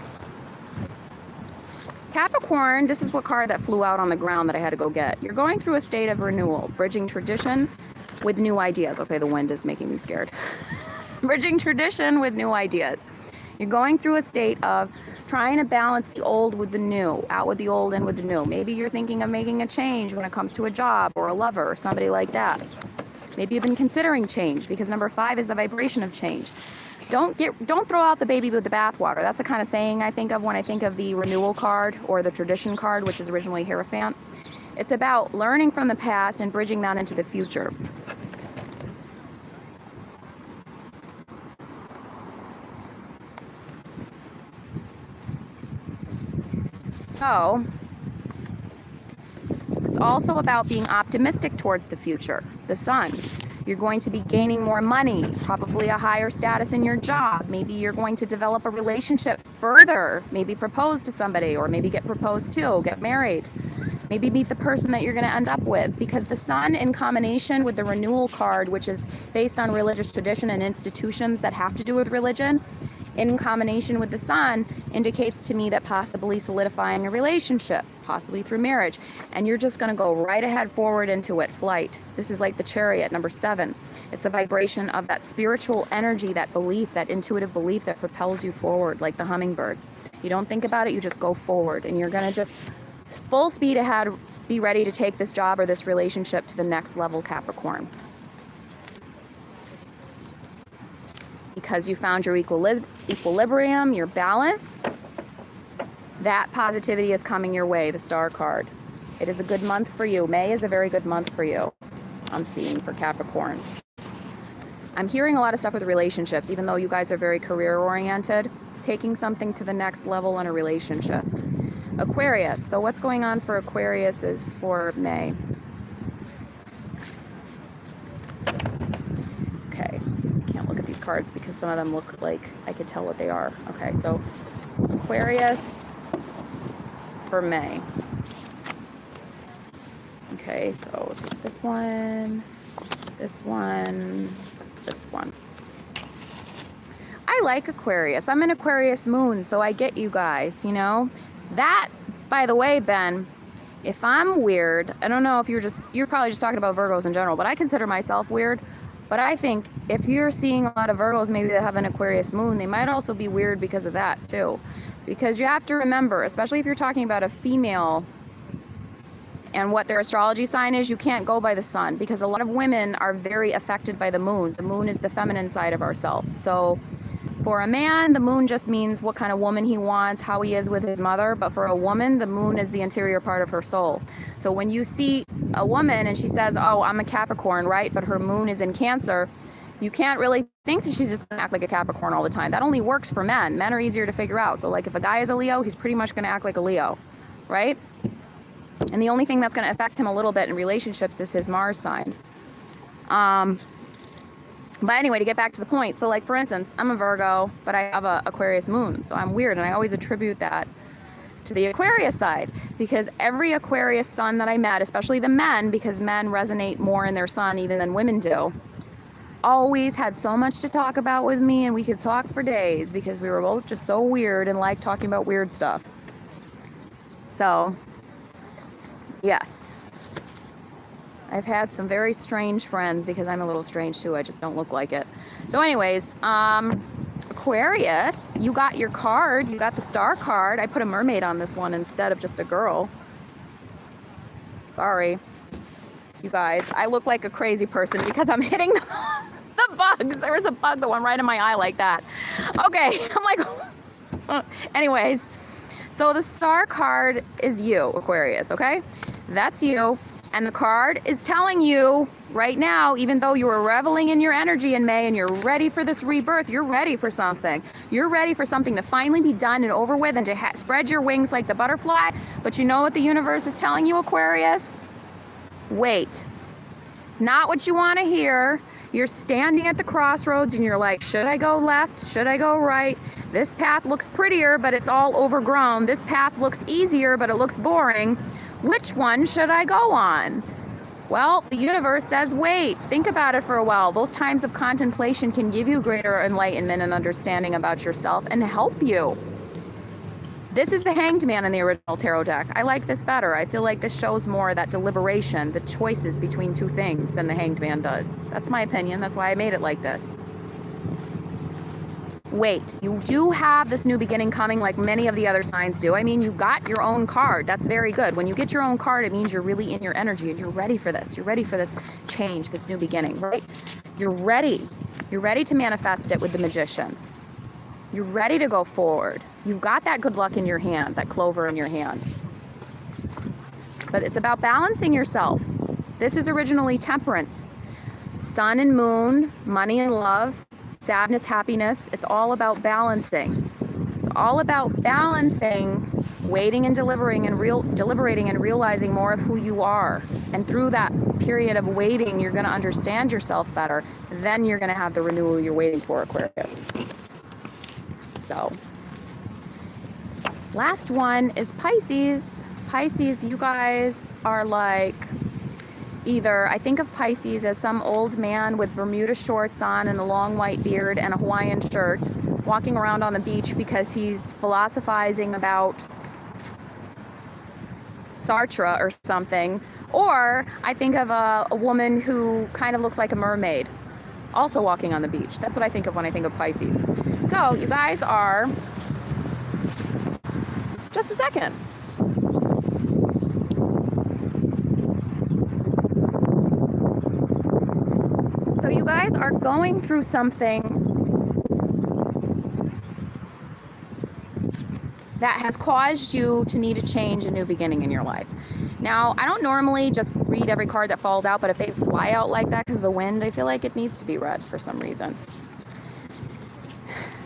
Capricorn, this is what card that flew out on the ground that I had to go get. You're going through a state of renewal, bridging tradition with new ideas. Okay, the wind is making me scared. Bridging tradition with new ideas. You're going through a state of trying to balance the old with the new, out with the old and with the new. Maybe you're thinking of making a change when it comes to a job or a lover or somebody like that. Maybe you've been considering change, because number 5 is the vibration of change. Don't throw out the baby with the bathwater. That's the kind of saying I think of when I think of the renewal card or the tradition card, which is originally Hierophant. It's about learning from the past and bridging that into the future. So it's also about being optimistic towards the future. The Sun. You're going to be gaining more money, probably a higher status in your job. Maybe you're going to develop a relationship further, maybe propose to somebody, or maybe get proposed to, get married. Maybe meet the person that you're going to end up with, because the Sun in combination with the renewal card, which is based on religious tradition and institutions that have to do with religion, in combination with the Sun indicates to me that possibly solidifying a relationship, possibly through marriage, and you're just going to go right ahead forward into it, flight. This is like the Chariot, number 7. It's a vibration of that spiritual energy, that belief, that intuitive belief that propels you forward, like the hummingbird. You don't think about it, you just go forward, and you're going to just full speed ahead, be ready to take this job or this relationship to the next level, Capricorn. Because you found your equilibrium, your balance, that positivity is coming your way, the Star card. It is a good month for you. May is a very good month for you, I'm seeing, for Capricorns. I'm hearing a lot of stuff with relationships, even though you guys are very career-oriented, taking something to the next level in a relationship. Aquarius. So what's going on for Aquarius is for May. Okay. Can't look at these cards because some of them look like I could tell what they are. Okay, so Aquarius for May. Okay, so take this one, this one, this one. I like Aquarius. I'm an Aquarius moon, so I get you guys, you know. That, by the way, Ben, if I'm weird, I don't know if you're probably just talking about Virgos in general, but I consider myself weird. But I think if you're seeing a lot of Virgos, maybe that have an Aquarius moon, they might also be weird because of that too. Because you have to remember, especially if you're talking about a female and what their astrology sign is, you can't go by the sun, because a lot of women are very affected by the moon. The moon is the feminine side of ourselves. So for a man, the moon just means what kind of woman he wants, how he is with his mother. But for a woman, the moon is the interior part of her soul. So when you see a woman and she says, oh, I'm a Capricorn, right? But her moon is in Cancer, you can't really think that she's just going to act like a Capricorn all the time. That only works for men. Men are easier to figure out. So like if a guy is a Leo, he's pretty much going to act like a Leo, right? And the only thing that's going to affect him a little bit in relationships is his Mars sign. But anyway, to get back to the point, so like for instance, I'm a Virgo, but I have a Aquarius moon, so I'm weird, and I always attribute that to the Aquarius side, because every Aquarius sun that I met, especially the men, because men resonate more in their sun even than women do, always had so much to talk about with me, and we could talk for days because we were both just so weird and liked talking about weird stuff. So yes, I've had some very strange friends, because I'm a little strange too. I just don't look like it. So anyways, Aquarius, you got your card. You got the Star card. I put a mermaid on this one instead of just a girl. Sorry, you guys. I look like a crazy person because I'm hitting the bugs. There was a bug that went right in my eye like that. Okay, I'm like, anyways. So the Star card is you, Aquarius, okay? That's you. And the card is telling you right now, even though you were reveling in your energy in May and you're ready for this rebirth, you're ready for something. You're ready for something to finally be done and over with and to spread your wings like the butterfly. But you know what the universe is telling you, Aquarius? Wait. It's not what you want to hear. You're standing at the crossroads and you're like, should I go left? Should I go right? This path looks prettier, but it's all overgrown. This path looks easier, but it looks boring. Which one should I go on? Well, the universe says, wait, think about it for a while. Those times of contemplation can give you greater enlightenment and understanding about yourself and help you. This is the Hanged Man in the original tarot deck. I like this better. I feel like this shows more that deliberation, the choices between two things than the Hanged Man does. That's my opinion. That's why I made it like this. Wait, you do have this new beginning coming like many of the other signs do. I mean, you got your own card. That's very good. When you get your own card, it means you're really in your energy and you're ready for this. You're ready for this change, this new beginning, right? You're ready. You're ready to manifest it with the Magician. You're ready to go forward. You've got that good luck in your hand, that clover in your hand. But it's about balancing yourself. This is originally Temperance. Sun and moon, money and love, sadness, happiness. It's all about balancing. It's all about balancing, waiting and deliberating and realizing more of who you are. And through that period of waiting, you're going to understand yourself better. Then you're going to have the renewal you're waiting for, Aquarius. So, last one is Pisces. Pisces, you guys are like, either, I think of Pisces as some old man with Bermuda shorts on and a long white beard and a Hawaiian shirt walking around on the beach because he's philosophizing about Sartre or something. Or I think of a woman who kind of looks like a mermaid, also walking on the beach. That's what I think of when I think of Pisces. So you guys are, just a second. So you guys are going through something that has caused you to need a change, a new beginning in your life. Now, I don't normally just read every card that falls out, but if they fly out like that because of the wind, I feel like it needs to be read for some reason.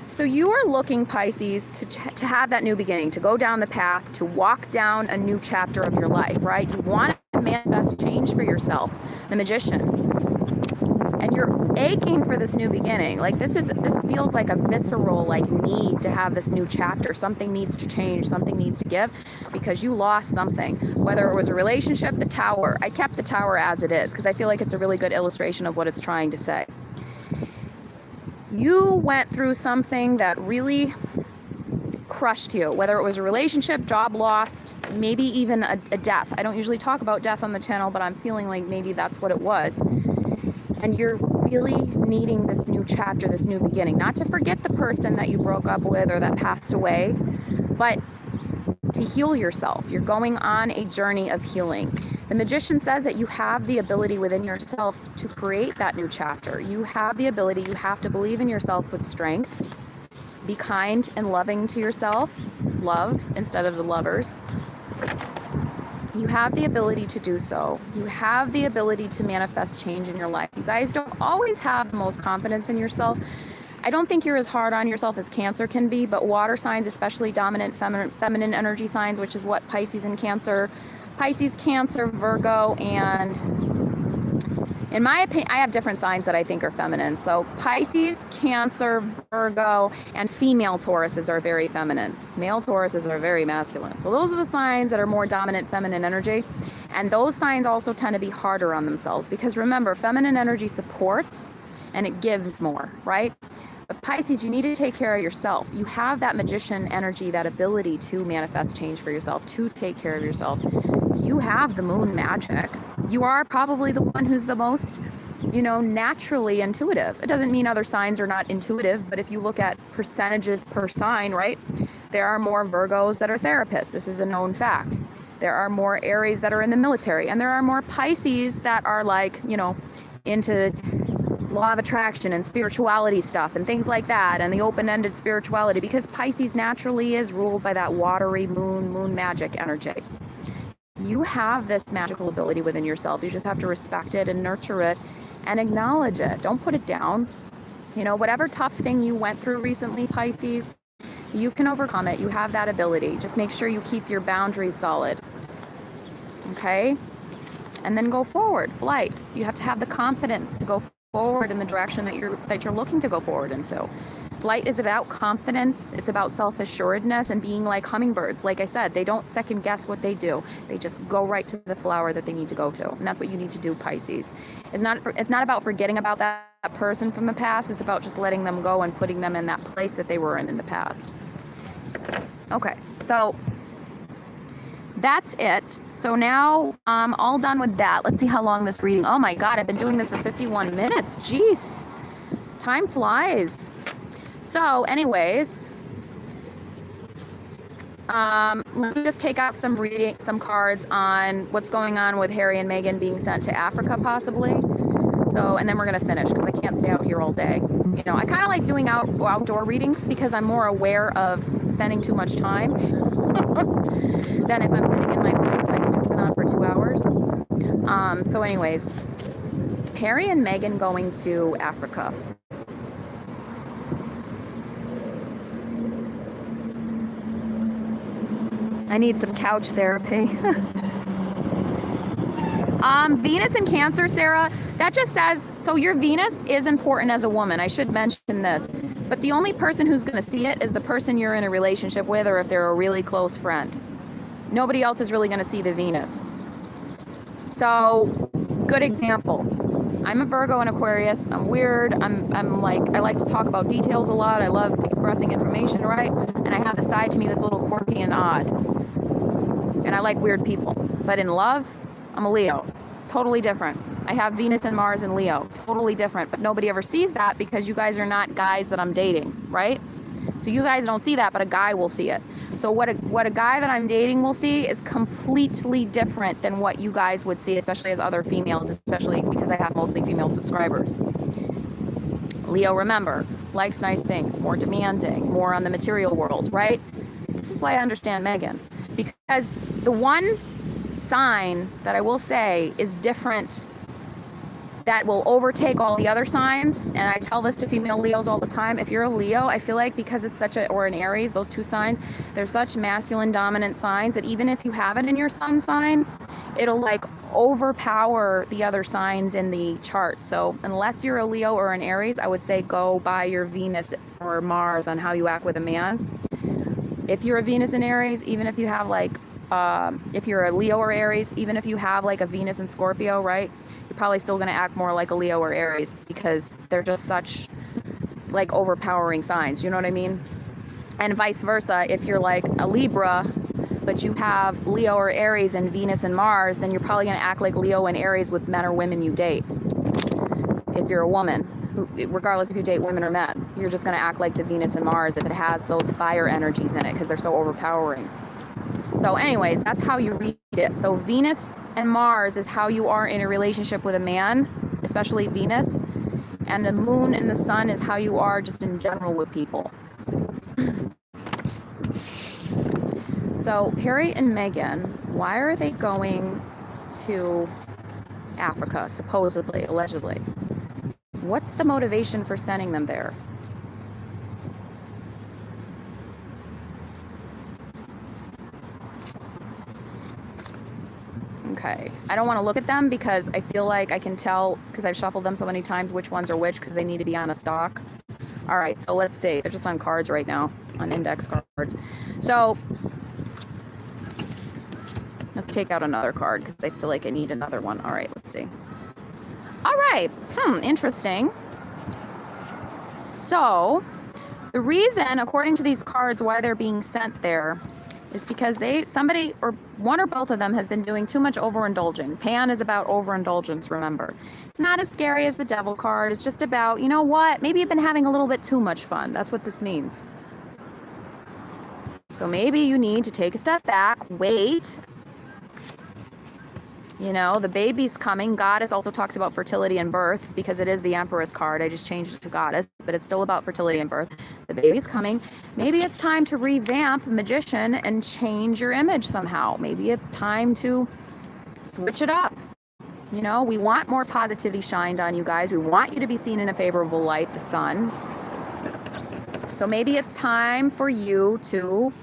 So you are looking, Pisces, to have that new beginning, to go down the path, to walk down a new chapter of your life, right? You want to manifest change for yourself, the Magician. And you're aching for this new beginning. Like this feels like a visceral need to have this new chapter. Something needs to change, something needs to give, because you lost something. Whether it was a relationship, the Tower. I kept the Tower as it is because I feel like it's a really good illustration of what it's trying to say. You went through something that really crushed you, whether it was a relationship, job lost, maybe even a death. I don't usually talk about death on the channel, but I'm feeling like maybe that's what it was. And you're really needing this new chapter, this new beginning. Not to forget the person that you broke up with or that passed away, but to heal yourself. You're going on a journey of healing. The Magician says that you have the ability within yourself to create that new chapter. You have the ability. You have to believe in yourself with strength. Be kind and loving to yourself. Love instead of the lovers. You have the ability to do so. You have the ability to manifest change in your life. You guys don't always have the most confidence in yourself. I don't think you're as hard on yourself as Cancer can be, but water signs, especially dominant feminine energy signs, which is what Pisces and Cancer, Pisces, Cancer, Virgo, and in my opinion, I have different signs that I think are feminine. So Pisces, Cancer, Virgo, and female Tauruses are very feminine. Male Tauruses are very masculine. So those are the signs that are more dominant feminine energy. And those signs also tend to be harder on themselves because remember, feminine energy supports and it gives more, right? But Pisces, you need to take care of yourself. You have that Magician energy, that ability to manifest change for yourself, to take care of yourself. You have the moon magic. You are probably the one who's the most, naturally intuitive. It doesn't mean other signs are not intuitive, but if you look at percentages per sign, right, there are more Virgos that are therapists. This is a known fact. There are more Aries that are in the military, and there are more Pisces that are into law of attraction and spirituality stuff and things like that, and the open-ended spirituality, because Pisces naturally is ruled by that watery moon magic energy. You have this magical ability within yourself. You just have to respect it and nurture it and acknowledge it. Don't put it down. You know, whatever tough thing you went through recently, Pisces, you can overcome it. You have that ability. Just make sure you keep your boundaries solid. Okay? And then go forward, flight. You have to have the confidence to go forward in the direction that you're looking to go forward into. Flight is about confidence. It's about self-assuredness and being like hummingbirds. Like I said, they don't second guess what they do. They just go right to the flower that they need to go to. And that's what you need to do, Pisces. It's not about forgetting about that person from the past. It's about just letting them go and putting them in that place that they were in the past. Okay, so that's it. So now I'm all done with that. Let's see how long this reading. Oh my God, I've been doing this for 51 minutes. Jeez, time flies. So anyways, let me just take out some cards on what's going on with Harry and Meghan being sent to Africa possibly. So, and then we're going to finish because I can't stay out here all day. You know, I kind of like doing outdoor readings because I'm more aware of spending too much time than if I'm sitting in my place and I can just sit on for 2 hours. So anyways, Harry and Meghan going to Africa. I need some couch therapy. Venus in Cancer, Sarah, that just says, so your Venus is important as a woman. I should mention this. But the only person who's going to see it is the person you're in a relationship with, or if they're a really close friend. Nobody else is really going to see the Venus. So, good example. I'm a Virgo and Aquarius. I'm weird. I'm like, I like to talk about details a lot. I love expressing information, right? And I have the side to me that's a little quirky and odd. And I like weird people. But in love, I'm a Leo. Totally different. I have Venus and Mars in Leo. Totally different. But nobody ever sees that because you guys are not guys that I'm dating, right? So you guys don't see that, but a guy will see it. So what a guy that I'm dating will see is completely different than what you guys would see, especially as other females, especially because I have mostly female subscribers. Leo, remember, likes nice things, more demanding, more on the material world, right? This is why I understand Meghan. Because the one sign that I will say is different, that will overtake all the other signs, and I tell this to female Leos all the time, if you're a Leo, I feel like because it's such a, or an Aries, those two signs, they're such masculine dominant signs that even if you have it in your sun sign, it'll like overpower the other signs in the chart. So unless you're a Leo or an Aries, I would say go by your Venus or Mars on how you act with a man. If you're a Venus and Aries, even if you have like, if you're a Leo or Aries, even if you have like a Venus and Scorpio, right? You're probably still going to act more like a Leo or Aries because they're just such like overpowering signs. You know what I mean? And vice versa. If you're like a Libra, but you have Leo or Aries and Venus and Mars, then you're probably going to act like Leo and Aries with men or women you date. If you're a woman, regardless if you date women or men, you're just going to act like the Venus and Mars if it has those fire energies in it because they're so overpowering. So anyways, that's how you read it. So Venus and Mars is how you are in a relationship with a man, especially Venus. And the moon and the sun is how you are just in general with people. So Harry and Meghan, why are they going to Africa, supposedly, allegedly? What's the motivation for sending them there? Okay, I don't want to look at them because I feel like I can tell, because I've shuffled them so many times, which ones are which, because they need to be on a stock. All right, so let's see. They're just on cards right now, on index cards. So let's take out another card because I feel like I need another one. All right, let's see. All right, interesting. So the reason, according to these cards, why they're being sent there is because somebody or one or both of them has been doing too much overindulging. Pan is about overindulgence, remember. It's not as scary as the devil card. It's just about, you know what, maybe you've been having a little bit too much fun. That's what this means. So maybe you need to take a step back, wait, You know, the baby's coming. Goddess also talks about fertility and birth because it is the Empress card. I just changed it to Goddess, but it's still about fertility and birth. The baby's coming. Maybe it's time to revamp Magician and change your image somehow. Maybe it's time to switch it up. You know, we want more positivity shined on you guys. We want you to be seen in a favorable light, the sun. So maybe it's time for you to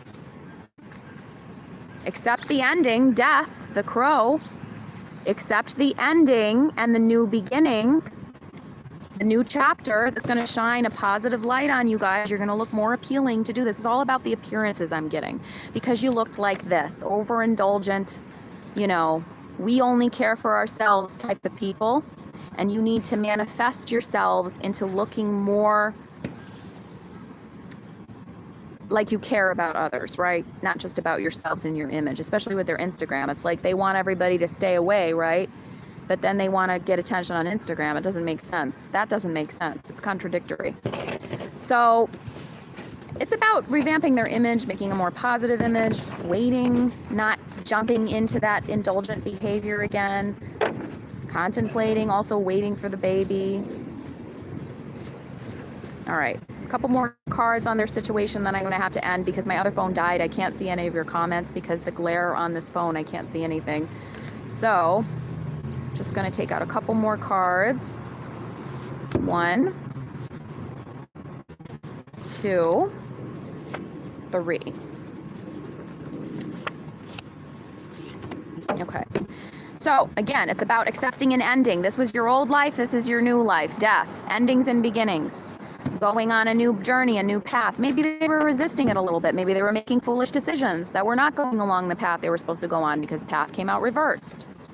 accept the ending, death, the crow. Accept the ending and the new beginning, the new chapter that's going to shine a positive light on you guys. You're going to look more appealing to do this. It's all about the appearances I'm getting because you looked like this, overindulgent, you know, we only care for ourselves type of people. And you need to manifest yourselves into looking more like you care about others, right? Not just about yourselves and your image, especially with their Instagram. It's like they want everybody to stay away, right? But then they want to get attention on Instagram. It doesn't make sense. That doesn't make sense. It's contradictory. So it's about revamping their image, making a more positive image, waiting, not jumping into that indulgent behavior again, contemplating, also waiting for the baby. All right, a couple more cards on their situation, then I'm going to have to end because my other phone died. I can't see any of your comments because the glare on this phone, I can't see anything. So, just going to take out a couple more cards. 1, 2, 3. Okay. So, again, it's about accepting an ending. This was your old life. This is your new life. Death. Endings and beginnings. Going on a new journey, a new path. Maybe they were resisting it a little bit. Maybe they were making foolish decisions that were not going along the path they were supposed to go on because path came out reversed.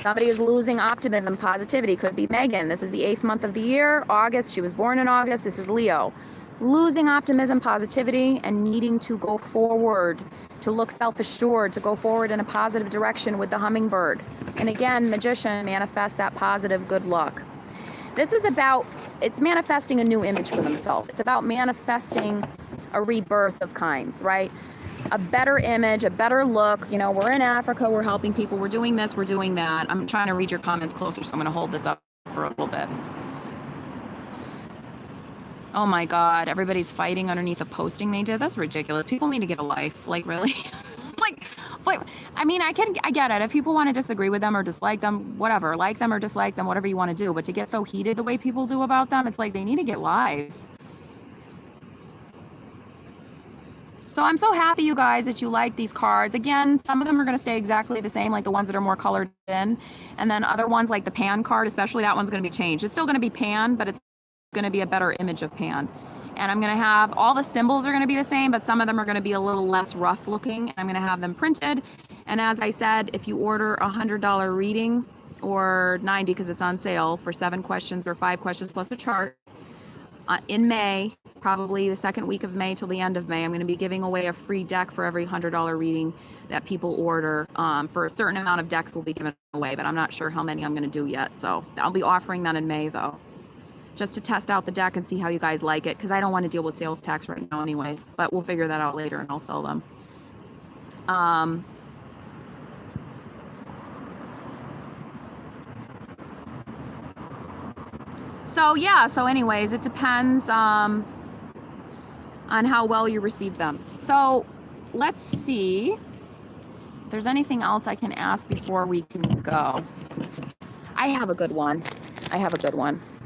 Somebody is losing optimism, positivity. Could be Megan. This is the 8th month of the year, August. She was born in August. This is Leo. Losing optimism, positivity, and needing to go forward, to look self-assured, to go forward in a positive direction with the hummingbird. And again, Magician, manifest that positive good luck. This is about, it's manifesting a new image for themselves. It's about manifesting a rebirth of kinds, right? A better image, a better look. You know, we're in Africa, we're helping people, we're doing this, we're doing that. I'm trying to read your comments closer, so I'm going to hold this up for a little bit. Oh my God, everybody's fighting underneath a posting they did. That's ridiculous. People need to get a life. Like, really? Like, I mean, I get it. If people want to disagree with them or dislike them, whatever, like them or dislike them, whatever you want to do. But to get so heated the way people do about them, it's like they need to get lives. So I'm so happy, you guys, that you like these cards. Again, some of them are going to stay exactly the same, like the ones that are more colored in. And then other ones, like the Pan card, especially, that one's going to be changed. It's still going to be Pan, but it's going to be a better image of Pan. And I'm going to have, all the symbols are going to be the same, but some of them are going to be a little less rough looking. I'm going to have them printed. And as I said, if you order a $100 reading, or 90 because it's on sale, for 7 questions or 5 questions plus a chart, in May, probably the second week of May till the end of May, I'm going to be giving away a free deck for every $100 reading that people order. For a certain amount of decks will be given away, but I'm not sure how many I'm going to do yet. So I'll be offering that in May, though, just to test out the deck and see how you guys like it, because I don't want to deal with sales tax right now anyways, but we'll figure that out later and I'll sell them. So yeah, so anyways, it depends on how well you receive them. So let's see if there's anything else I can ask before we can go. I have a good one.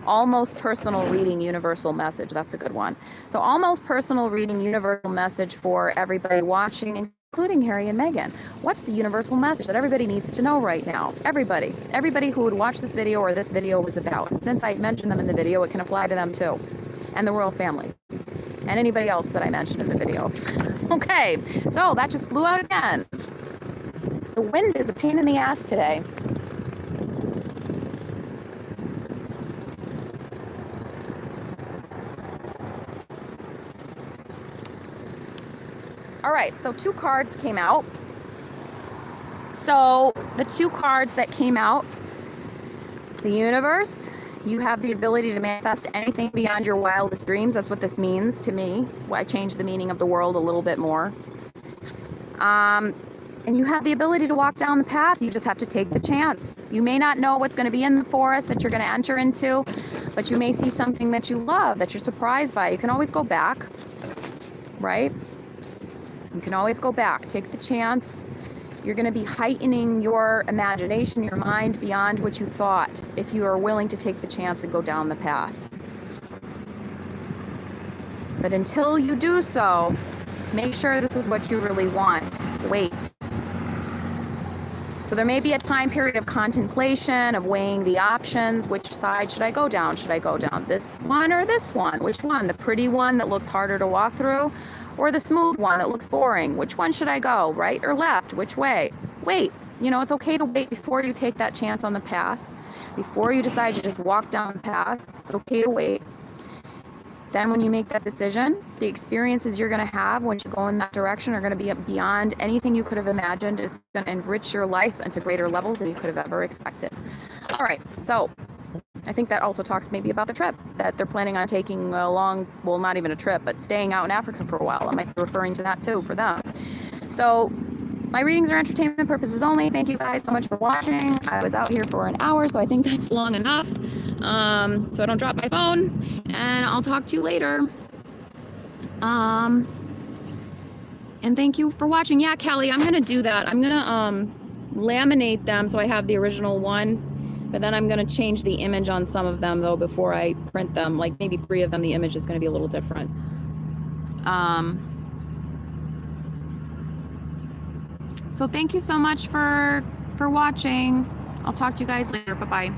Almost personal reading, universal message. That's a good one. So almost personal reading, universal message for everybody watching, including Harry and Meghan. What's the universal message that everybody needs to know right now? Everybody who would watch this video or this video was about. And since I mentioned them in the video, it can apply to them too. And the royal family. And anybody else that I mentioned in the video. Okay, so that just flew out again. The wind is a pain in the ass today. All right, so 2 cards came out. So the 2 cards that came out, the universe, you have the ability to manifest anything beyond your wildest dreams. That's what this means to me. I changed the meaning of the world a little bit more. And you have the ability to walk down the path. You just have to take the chance. You may not know what's going to be in the forest that you're going to enter into, but you may see something that you love, that you're surprised by. You can always go back, right? You can always go back. Take the chance. You're going to be heightening your imagination, your mind beyond what you thought, if you are willing to take the chance and go down the path. But until you do so, make sure this is what you really want. Wait. So there may be a time period of contemplation, of weighing the options. Which side should I go down? Should I go down this one or this one? Which one? The pretty one that looks harder to walk through, or the smooth one that looks boring? Which one should I go? Right or left? Which way? Wait. You know, it's okay to wait before you take that chance on the path. Before you decide to just walk down the path, it's okay to wait. Then when you make that decision, the experiences you're going to have once you go in that direction are going to be beyond anything you could have imagined. It's going to enrich your life into greater levels than you could have ever expected. All right, so I think that also talks maybe about the trip that they're planning on taking along, well, not even a trip, but staying out in Africa for a while. I might be referring to that too for them. So my readings are entertainment purposes only. Thank you guys so much for watching. I was out here for an hour, so I think that's long enough. So I don't drop my phone, and I'll talk to you later. And thank you for watching. Yeah, Kelly, I'm gonna do that. I'm gonna laminate them so I have the original one, but then I'm gonna change the image on some of them though before I print them. Like maybe 3 of them, the image is gonna be a little different. So thank you so much for watching. I'll talk to you guys later. Bye-bye.